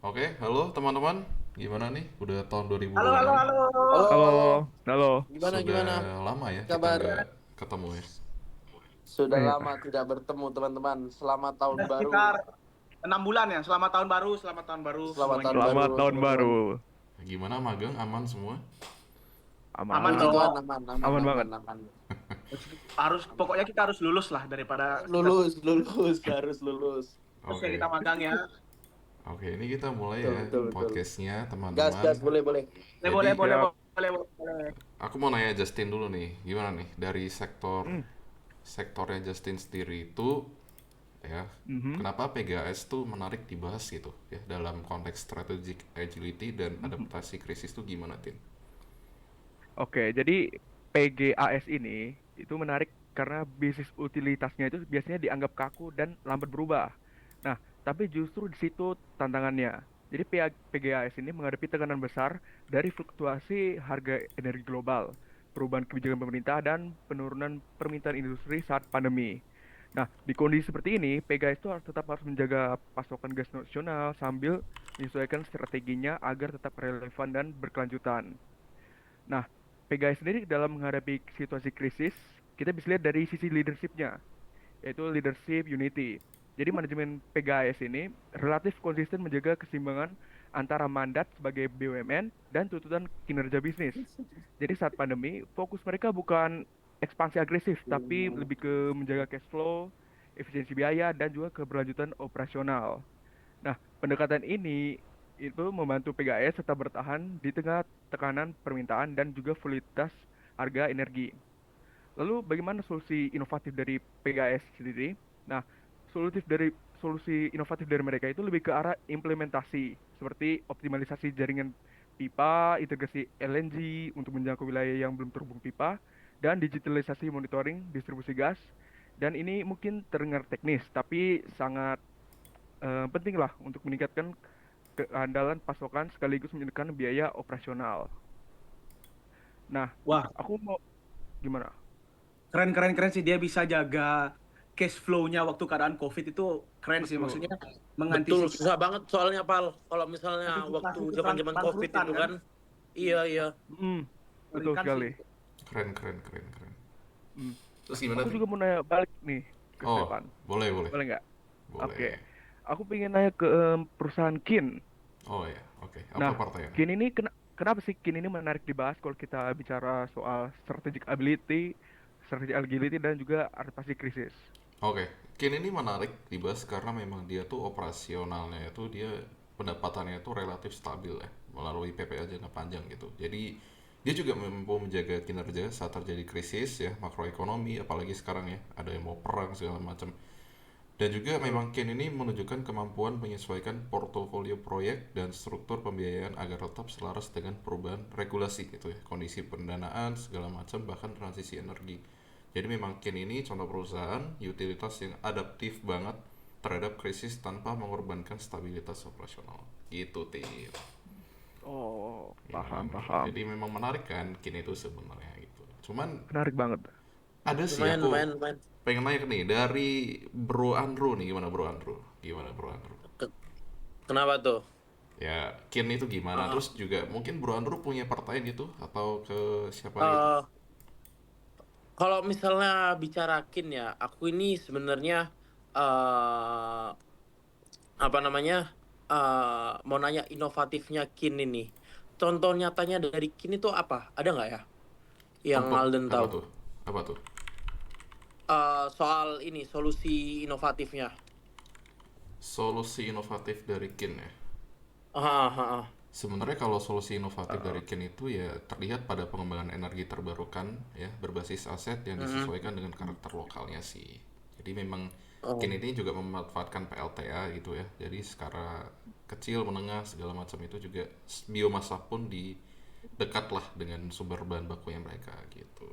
Oke, halo teman-teman. Gimana nih? Udah tahun Halo, halo, 2026. halo. Halo, Halo, halo. gimana Sudah gimana? lama ya kita Kabar? nggak ketemu ya. Sudah Eh, lama tidak bertemu teman-teman. Selamat tahun Sudah baru. sekitar 6 bulan ya. Selamat tahun baru Selamat tahun semuanya. baru Selamat tahun teman-teman. baru. Gimana magang? Aman semua? Aman Puji Aman, Tuhan, dong. aman, aman, aman aman, banget. aman. Aman. Pokoknya kita harus lulus lah daripada kita Lulus, lulus, harus lulus. terus ya Oke. kita magang ya. Oke, ini kita mulai Betul, ya betul, betul. podcastnya Gas, teman-teman. gas, boleh, boleh. Boleh, boleh, Jadi, boleh, Siap. boleh, boleh. aku mau nanya Justin dulu nih. Gimana nih dari Hmm. sektornya Justin sendiri itu ya, Mhm, kenapa PGAS tuh menarik dibahas gitu ya dalam konteks strategic agility dan mhm. adaptasi krisis tuh gimana, Tin? Oke, jadi PGAS ini itu menarik karena bisnis utilitasnya itu biasanya dianggap kaku dan lambat berubah. Nah, tapi justru di situ tantangannya. Jadi PGAS ini menghadapi tekanan besar dari fluktuasi harga energi global, perubahan kebijakan pemerintah, dan penurunan permintaan industri saat pandemi. Nah, di kondisi seperti ini, PGAS itu tetap harus menjaga pasokan gas nasional sambil menyesuaikan strateginya agar tetap relevan dan berkelanjutan. Nah, PGAS sendiri dalam menghadapi situasi krisis, kita bisa lihat dari sisi leadershipnya, yaitu leadership unity. Jadi manajemen PGAS ini relatif konsisten menjaga keseimbangan antara mandat sebagai BUMN dan tuntutan kinerja bisnis. Jadi saat pandemi, fokus mereka bukan ekspansi agresif, tapi lebih ke menjaga cash flow, efisiensi biaya, dan juga keberlanjutan operasional. Nah, pendekatan ini itu membantu PGAS tetap bertahan di tengah tekanan permintaan dan juga volatilitas harga energi. Lalu bagaimana solusi inovatif dari PGAS sendiri? Nah, solusi inovatif dari mereka itu lebih ke arah implementasi seperti optimalisasi jaringan pipa, integrasi LNG untuk menjangkau wilayah yang belum terhubung pipa, dan digitalisasi monitoring distribusi gas. Dan ini mungkin terdengar teknis, tapi sangat penting lah untuk meningkatkan keandalan pasokan sekaligus menekan biaya operasional. Nah, Wah, aku mau gimana? keren, keren, keren sih dia bisa jaga cash flow-nya waktu keadaan COVID itu keren sih. Betul, Maksudnya Betul, mengantisipasi susah banget soalnya, Pal. Kalau misalnya waktu antisipasi zaman-zaman COVID bangkrutan itu kan. kan. Iya, iya. Hmm, betul Mengerikan sih. sekali. Keren, keren, keren, keren. Hmm. Terus gimana, Aku Tin? juga mau nanya balik nih ke Oh, Stefan. boleh, boleh. Boleh nggak? Oke, Boleh. aku pengen nanya ke perusahaan Kin. Oh ya, oke. Apa Nah, partainya? Kin ini kenapa sih Kin ini menarik dibahas kalau kita bicara soal strategic agility dan juga adaptasi krisis? Oke, Kin ini menarik dibahas karena memang dia tuh operasionalnya itu dia pendapatannya itu relatif stabil ya melalui PPA jangka panjang gitu. Jadi dia juga mampu menjaga kinerja saat terjadi krisis ya makroekonomi apalagi sekarang ya ada yang mau perang segala macam. Dan juga Betul. memang Kin ini menunjukkan kemampuan menyesuaikan portofolio proyek dan struktur pembiayaan agar tetap selaras dengan perubahan regulasi gitu ya, kondisi pendanaan segala macam bahkan transisi energi. Jadi memang Kin ini contoh perusahaan utilitas yang adaptif banget terhadap krisis tanpa mengorbankan stabilitas operasional. Gitu, Tim. Oh, Gimana paham, nih? paham. Jadi memang menarik kan Kin itu sebenarnya gitu. Cuman Menarik banget. ada sih Lumayan, aku lumayan, lumayan. pengen nanya nih dari Bro Andrew nih, gimana Bro Andrew? Gimana Bro Andrew? Ke- Kenapa tuh? Ya, Kin itu gimana? Uh, Terus juga mungkin Bro Andrew punya pertanyaan gitu atau ke siapa gitu? uh, Kalau misalnya bicarakin ya, aku ini sebenarnya eh apa namanya mau nanya inovatifnya Kin ini. Contoh nyatanya dari Kin itu apa? Ada nggak ya? Yang Untuk Alden apa tahu? tuh? Apa tuh? Soal ini solusi inovatifnya. Solusi inovatif dari Kin ya. Ah, ah, ah. Sebenarnya kalau solusi inovatif Eh, dari Kin itu ya terlihat pada pengembangan energi terbarukan ya berbasis aset yang Mm-mm. disesuaikan dengan karakter lokalnya sih. Jadi memang Kin Oh. ini juga memanfaatkan PLTA gitu ya. Jadi secara kecil, menengah segala macam itu juga biomasa pun di dekat lah dengan sumber bahan bakunya mereka gitu.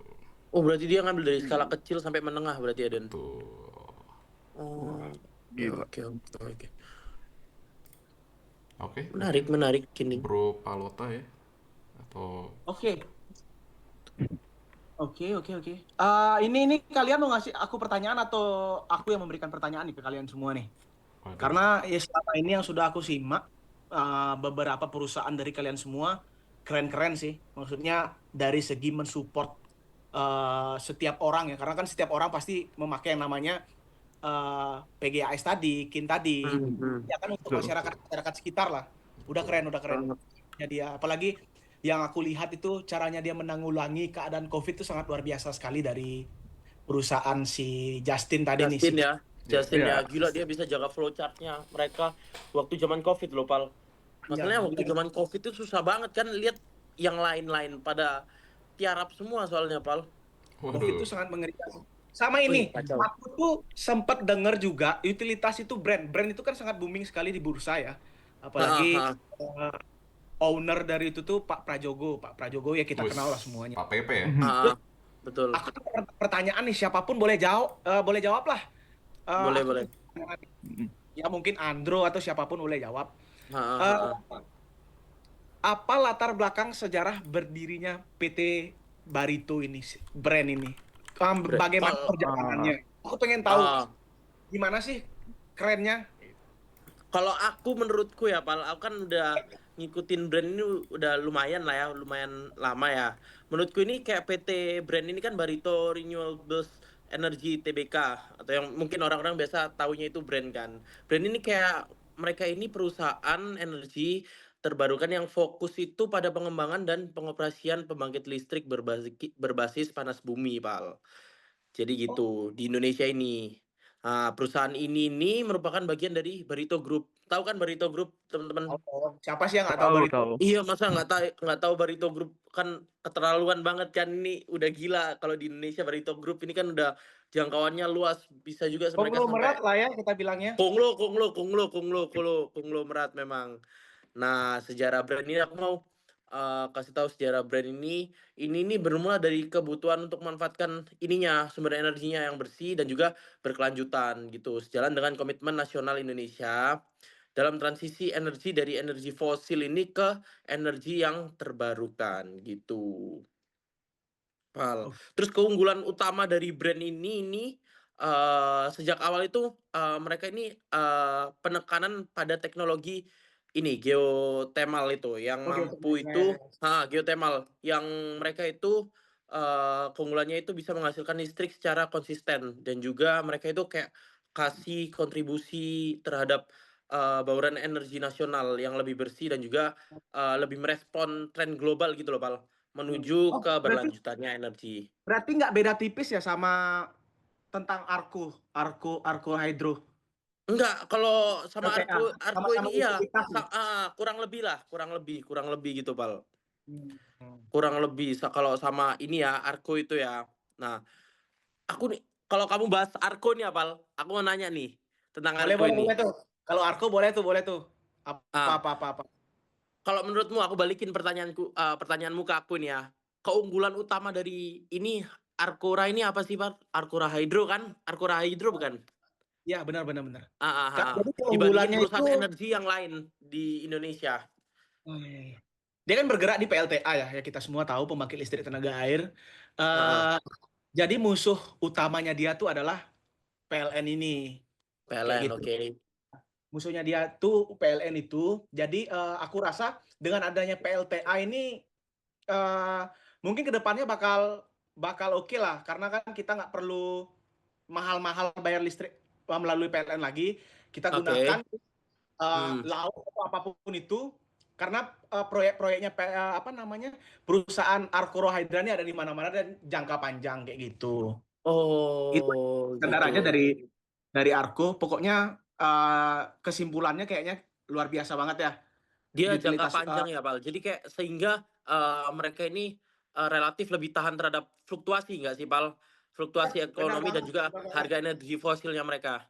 Oh, berarti dia ngambil dari skala kecil sampai menengah berarti ya, Den? Betul. Oh, wah, oke, gila. oke, oke, oke. Oke, Menarik, mungkin menarik Kin. Bro Palota ya atau Oke, oke, oke, oke. Ini kalian mau ngasih aku pertanyaan atau aku yang memberikan pertanyaan nih ke kalian semua nih? waduh. Karena ya selama ini yang sudah aku simak, beberapa perusahaan dari kalian semua keren-keren sih. Maksudnya dari segi mensupport setiap orang ya, karena kan setiap orang pasti memakai yang namanya PGAS tadi, KIN tadi, ya kan untuk Betul. masyarakat sekitar lah. Udah keren. Jadi ya, apalagi yang aku lihat itu caranya dia menanggulangi keadaan COVID itu sangat luar biasa sekali dari perusahaan si Justin tadi nih Justin ya, Justin Iya. ya, gila dia bisa jaga flowchartnya mereka waktu zaman COVID loh, Pal. Masalahnya waktu zaman COVID itu susah banget kan, lihat yang lain-lain pada tiarap semua soalnya, Pal. COVID itu Waduh. sangat mengerikan. Sama Wih, ini, kacau. aku tuh sempat dengar juga utilitas itu brand itu kan sangat booming sekali di bursa ya. Apalagi Ha. owner dari itu tuh Pak Prajogo ya kita Wis, kenal lah semuanya. Pak PP ya. Ha, betul. Aku tuh pertanyaan nih, siapapun boleh jawab lah. Boleh, Aku boleh. ya mungkin Andro atau siapapun boleh jawab. Ha. Apa latar belakang sejarah berdirinya PT Barito ini, brand ini? Bagaimana Kalau perjalanannya? Aku pengen tahu ah, gimana sih kerennya. kalau aku menurutku ya, Pal, aku kan udah ngikutin brand ini udah lumayan lah ya, lumayan lama ya. Menurutku ini kayak PT brand ini kan Barito Renewables Energy Tbk, atau yang mungkin orang-orang biasa taunya itu brand kan. Brand ini kayak mereka ini perusahaan energi terbarukan yang fokus itu pada pengembangan dan pengoperasian pembangkit listrik berbasis panas bumi, Pal. Jadi Oh, gitu di Indonesia ini. Nah, perusahaan ini merupakan bagian dari Barito Group. Tahu kan Barito Group, teman-teman? siapa sih yang nggak tahu Tahu, Barito? tahu. Iya, masa nggak tahu Barito Group, kan keterlaluan banget kan, ini udah gila kalau di Indonesia. Barito Group ini kan udah jangkauannya luas, bisa juga mereka Konglomerat sampai lah ya kita bilangnya. konglomerat memang. Nah, sejarah brand ini aku mau kasih tahu sejarah brand ini. Ini bermula dari kebutuhan untuk memanfaatkan ininya, sumber energinya yang bersih dan juga berkelanjutan gitu. Sejalan dengan komitmen nasional Indonesia dalam transisi energi dari energi fosil ini ke energi yang terbarukan gitu. Pal. Oh, Terus keunggulan utama dari brand ini sejak awal itu mereka ini penekanan pada teknologi ini geothermal itu yang oke. mampu itu geothermal yang mereka itu keunggulannya itu bisa menghasilkan listrik secara konsisten, dan juga mereka itu kayak kasih kontribusi terhadap bauran energi nasional yang lebih bersih dan juga lebih merespon tren global gitu loh, Pal, menuju Oh, keberlanjutannya energi. berarti nggak beda tipis ya sama tentang Arco Hydro. Enggak, kalau sama LTA, Arko sama-sama ini iya utilitas nih. kurang lebih lah, kurang lebih gitu, Pal. Hmm. Kurang lebih kalau sama ini ya Arko itu ya. Nah, aku nih kalau kamu bahas Arko nih, Pal, aku mau nanya nih tentang Arko ini. Boleh tuh. Kalau Arco boleh tuh. Ah, Apa. kalau menurutmu, aku balikin pertanyaanmu ke aku nih ya. Keunggulan utama dari ini Arkora ini apa sih, Pak? Arkora Hydro kan? Arkora Hydro bukan? Ya, benar. Jadi Dibandingin keunggulannya itu, perusahaan energi yang lain di Indonesia. oh, iya. Dia kan bergerak di PLTA ya kita semua tahu pembangkit listrik tenaga air. Heeh. Eh, jadi musuh utamanya dia tuh adalah PLN ini, kayak PLN, gitu. oke. Musuhnya dia tuh PLN itu. Jadi aku rasa dengan adanya PLTA ini eh, mungkin kedepannya bakal oke lah, karena kan kita nggak perlu mahal-mahal bayar listrik melalui PLN lagi. Kita Oke. gunakan Hmm. laut atau apapun itu, karena proyek-proyeknya apa namanya, perusahaan Arcoro Hydra ini ada di mana-mana dan jangka panjang kayak gitu. Itu Oh, gitu. kendaranya dari Arco. Pokoknya kesimpulannya kayaknya luar biasa banget ya Dia jangka utilitas. panjang ya, Pal. Jadi kayak sehingga mereka ini relatif lebih tahan terhadap fluktuasi nggak sih, Pal? Fluktuasi Benar ekonomi dan banget. juga harga energi fosilnya mereka.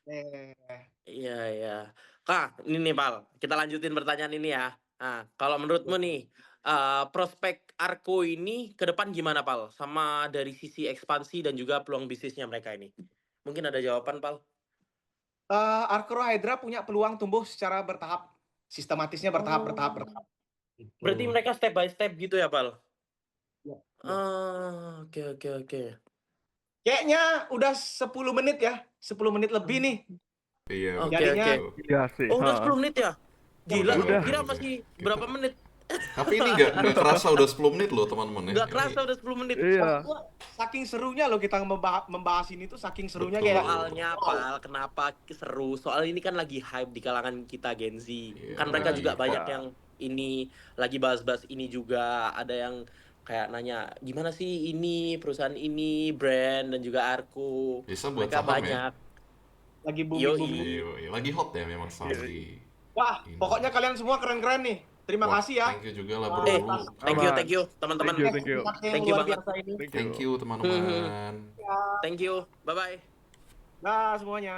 Eh, Iya, iya. Kak, ini nih, Pal. Kita lanjutin pertanyaan ini ya. Nah, kalau menurutmu nih, prospek Arko ini ke depan gimana, Pal? Sama dari sisi ekspansi dan juga peluang bisnisnya mereka ini. Mungkin ada jawaban, Pal? Arcoro Hydra punya peluang tumbuh secara bertahap, sistematisnya bertahap. Oh. Gitu. Berarti mereka step by step gitu ya, Pal? Ya. Oke, oke, oke. Kayaknya udah 10 menit ya, 10 menit lebih nih. Iya, Oke, betul. Jadinya oke. Betul. Iya sih. Oh, udah Ha. 10 menit ya? Gila, Udah. kira masih berapa menit? Tapi ini nggak kerasa udah 10 menit loh teman-teman ya. Nggak kerasa udah 10 menit. Iya. Wah, saking serunya loh kita membahas ini tuh, saking serunya Betul. kayak Soalnya Pal, kenapa seru? Soal ini kan lagi hype di kalangan kita Gen Z. Iya, Kan mereka lagi juga hot. banyak yang ini lagi bahas-bahas ini juga. Ada yang kayak nanya, gimana sih ini perusahaan ini, brand dan juga Arko. Bisa buat Mereka saham ya. banyak. lagi Yoi. booming. Iya, lagi hot ya memang saham di. Wah, Ini. pokoknya kalian semua keren-keren nih. Terima Wah, kasih ya. Thank you juga lah bro. Eh, Atas thank Aman. you teman-teman. Thank you. insight yang Thank you luar banget. biasa ini. Thank you teman-teman. Thank you. Bye bye. Nah, semuanya.